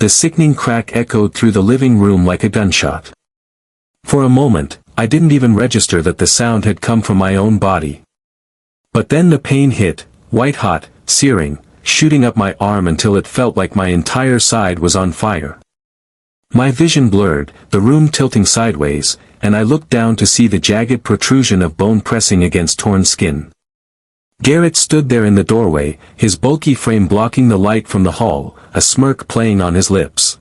The sickening crack echoed through the living room like a gunshot. For a moment, I didn't even register that the sound had come from my own body. But then the pain hit, white-hot, searing, shooting up my arm until it felt like my entire side was on fire. My vision blurred, the room tilting sideways, and I looked down to see the jagged protrusion of bone pressing against torn skin. Garrett stood there in the doorway, his bulky frame blocking the light from the hall, a smirk playing on his lips.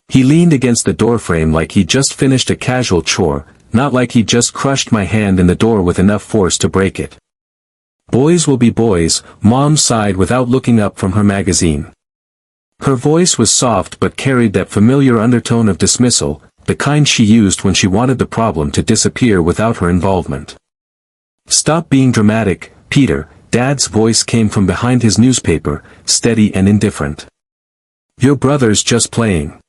He leaned against the doorframe like he'd just finished a casual chore, not like he'd just crushed my hand in the door with enough force to break it. "Boys will be boys," Mom sighed without looking up from her magazine. Her voice was soft but carried that familiar undertone of dismissal, the kind she used when she wanted the problem to disappear without her involvement. "Stop being dramatic, Peter," Dad's voice came from behind his newspaper, steady and indifferent. "Your brother's just playing.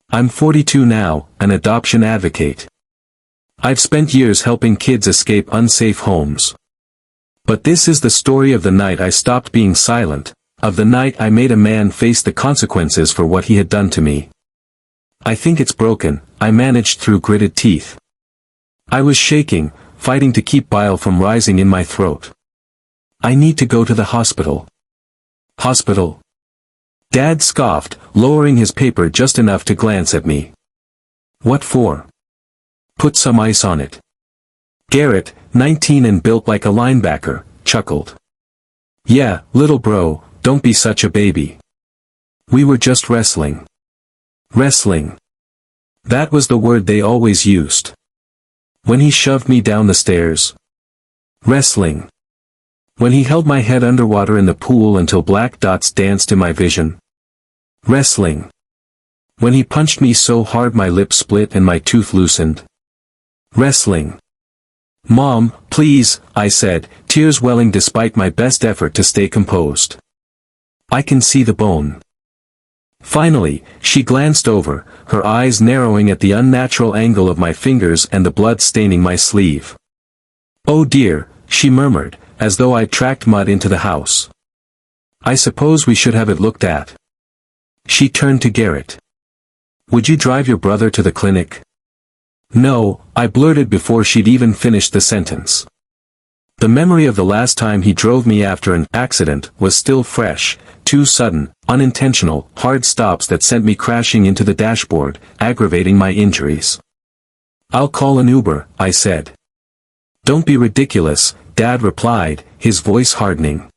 I'm 42 now, an adoption advocate. I've spent years helping kids escape unsafe homes. But this is the story of the night I stopped being silent, of the night I made a man face the consequences for what he had done to me. I think it's broken," I managed through gritted teeth. I was shaking, fighting to keep bile from rising in my throat. "I need to go to the hospital." "Hospital?" Dad scoffed, lowering his paper just enough to glance at me. "What for?" "Put some ice on it." Garrett, 19 and built like a linebacker, chuckled. "Yeah, little bro, don't be such a baby. We were just wrestling." Wrestling. That was the word they always used. When he shoved me down the stairs. Wrestling. When he held my head underwater in the pool until black dots danced in my vision. Wrestling. When he punched me so hard my lip split and my tooth loosened. Wrestling. "Mom, please," I said, tears welling despite my best effort to stay composed. "I can see the bone." Finally, she glanced over, her eyes narrowing at the unnatural angle of my fingers and the blood staining my sleeve. "Oh dear," she murmured, as though I'd tracked mud into the house. "I suppose we should have it looked at." She turned to Garrett. "Would you drive your brother to the clinic?" "No," I blurted before she'd even finished the sentence. The memory of the last time he drove me after an accident was still fresh, two sudden, unintentional, hard stops that sent me crashing into the dashboard, aggravating my injuries. "I'll call an Uber," I said. "Don't be ridiculous," Dad replied, his voice hardening.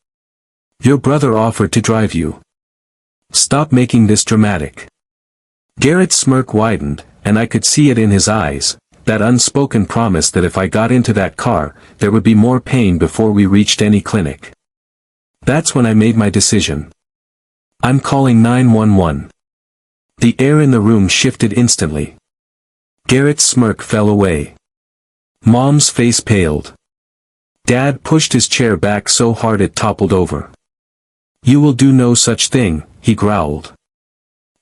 "Your brother offered to drive you. Stop making this dramatic." Garrett's smirk widened, and I could see it in his eyes, that unspoken promise that if I got into that car, there would be more pain before we reached any clinic. That's when I made my decision. "I'm calling 911. The air in the room shifted instantly. Garrett's smirk fell away. Mom's face paled. Dad pushed his chair back so hard it toppled over. "You will do no such thing," he growled.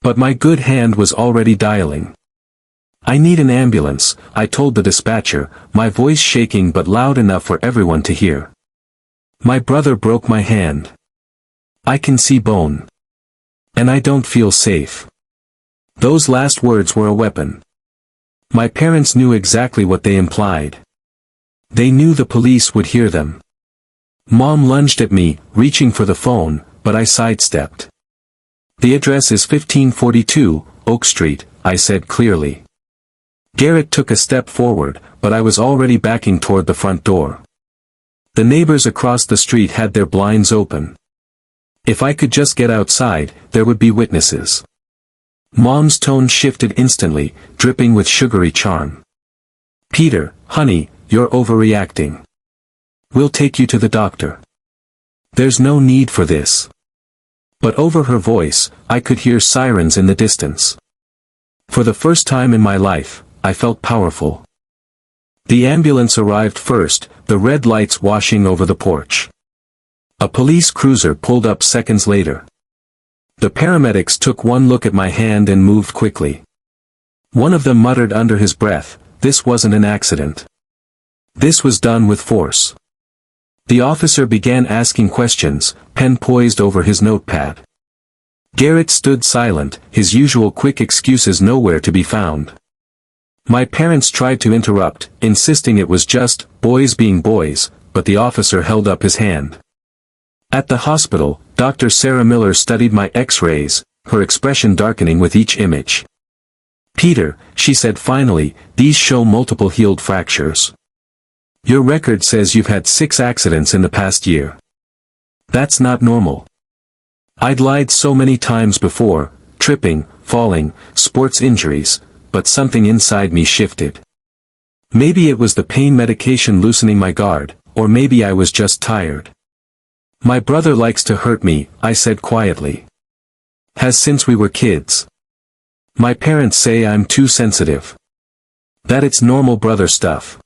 But my good hand was already dialing. "I need an ambulance," I told the dispatcher, my voice shaking but loud enough for everyone to hear. "My brother broke my hand. I can see bone. And I don't feel safe." Those last words were a weapon. My parents knew exactly what they implied. They knew the police would hear them. Mom lunged at me, reaching for the phone, but I sidestepped. "The address is 1542, Oak Street," I said clearly. Garrett took a step forward, but I was already backing toward the front door. The neighbors across the street had their blinds open. If I could just get outside, there would be witnesses. Mom's tone shifted instantly, dripping with sugary charm. "Peter, honey, you're overreacting. We'll take you to the doctor. There's no need for this." But over her voice, I could hear sirens in the distance. For the first time in my life, I felt powerful. The ambulance arrived first, the red lights washing over the porch. A police cruiser pulled up seconds later. The paramedics took one look at my hand and moved quickly. One of them muttered under his breath, "This wasn't an accident. This was done with force." The officer began asking questions, pen poised over his notepad. Garrett stood silent, his usual quick excuses nowhere to be found. My parents tried to interrupt, insisting it was just boys being boys, but the officer held up his hand. At the hospital, Dr. Sarah Miller studied my X-rays, her expression darkening with each image. "Peter," she said finally, "these show multiple healed fractures. Your record says you've had 6 accidents in the past year. That's not normal." I'd lied so many times before, tripping, falling, sports injuries, but something inside me shifted. Maybe it was the pain medication loosening my guard, or maybe I was just tired. "My brother likes to hurt me," I said quietly. "Has since we were kids. My parents say I'm too sensitive. That it's normal brother stuff."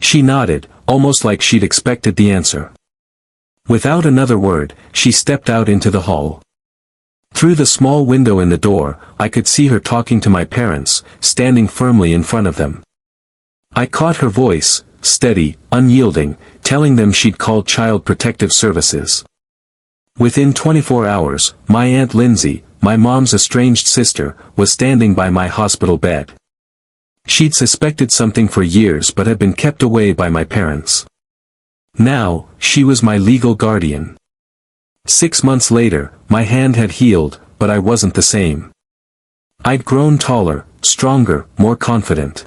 She nodded, almost like she'd expected the answer. Without another word, she stepped out into the hall. Through the small window in the door, I could see her talking to my parents, standing firmly in front of them. I caught her voice, steady, unyielding, telling them she'd called Child Protective Services. Within 24 hours, my Aunt Lindsay, my mom's estranged sister, was standing by my hospital bed. She'd suspected something for years but had been kept away by my parents. Now, she was my legal guardian. 6 months later, my hand had healed, but I wasn't the same. I'd grown taller, stronger, more confident.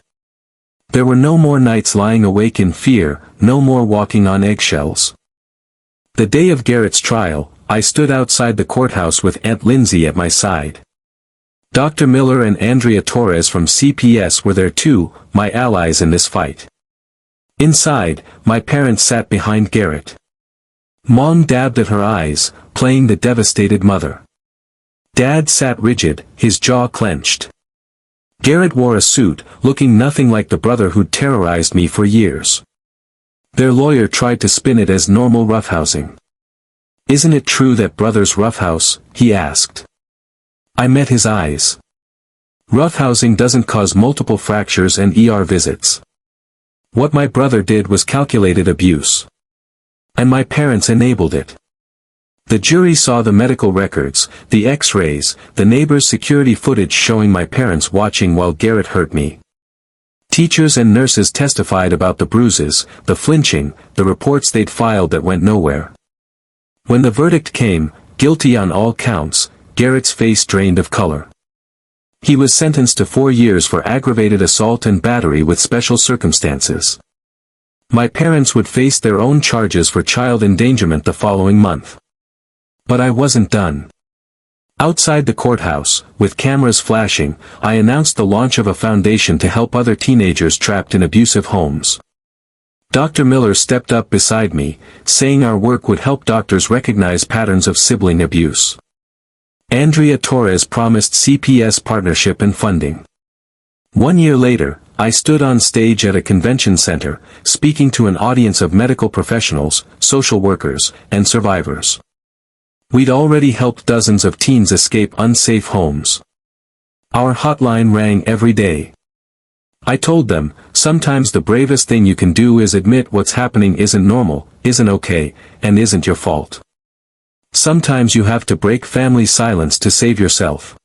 There were no more nights lying awake in fear, no more walking on eggshells. The day of Garrett's trial, I stood outside the courthouse with Aunt Lindsay at my side. Dr. Miller and Andrea Torres from CPS were there too, my allies in this fight. Inside, my parents sat behind Garrett. Mom dabbed at her eyes, playing the devastated mother. Dad sat rigid, his jaw clenched. Garrett wore a suit, looking nothing like the brother who'd terrorized me for years. Their lawyer tried to spin it as normal roughhousing. "Isn't it true that brothers roughhouse?" he asked. I met his eyes. "Roughhousing doesn't cause multiple fractures and ER visits. What my brother did was calculated abuse. And my parents enabled it." The jury saw the medical records, the X-rays, the neighbor's security footage showing my parents watching while Garrett hurt me. Teachers and nurses testified about the bruises, the flinching, the reports they'd filed that went nowhere. When the verdict came, guilty on all counts, Garrett's face drained of color. He was sentenced to 4 years for aggravated assault and battery with special circumstances. My parents would face their own charges for child endangerment the following month. But I wasn't done. Outside the courthouse, with cameras flashing, I announced the launch of a foundation to help other teenagers trapped in abusive homes. Dr. Miller stepped up beside me, saying our work would help doctors recognize patterns of sibling abuse. Andrea Torres promised CPS partnership and funding. 1 year later, I stood on stage at a convention center, speaking to an audience of medical professionals, social workers, and survivors. We'd already helped dozens of teens escape unsafe homes. Our hotline rang every day. I told them, sometimes the bravest thing you can do is admit what's happening isn't normal, isn't okay, and isn't your fault. Sometimes you have to break family silence to save yourself.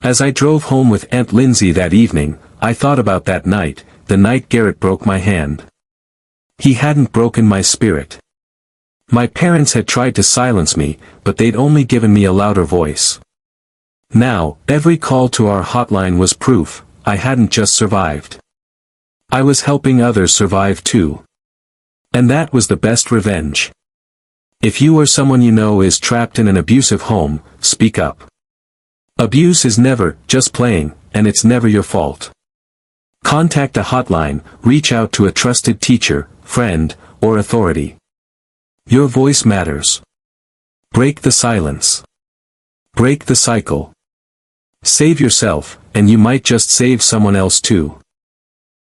As I drove home with Aunt Lindsay that evening, I thought about that night, the night Garrett broke my hand. He hadn't broken my spirit. My parents had tried to silence me, but they'd only given me a louder voice. Now, every call to our hotline was proof, I hadn't just survived. I was helping others survive too. And that was the best revenge. If you or someone you know is trapped in an abusive home, speak up. Abuse is never just playing, and it's never your fault. Contact a hotline, reach out to a trusted teacher, friend, or authority. Your voice matters. Break the silence. Break the cycle. Save yourself, and you might just save someone else too.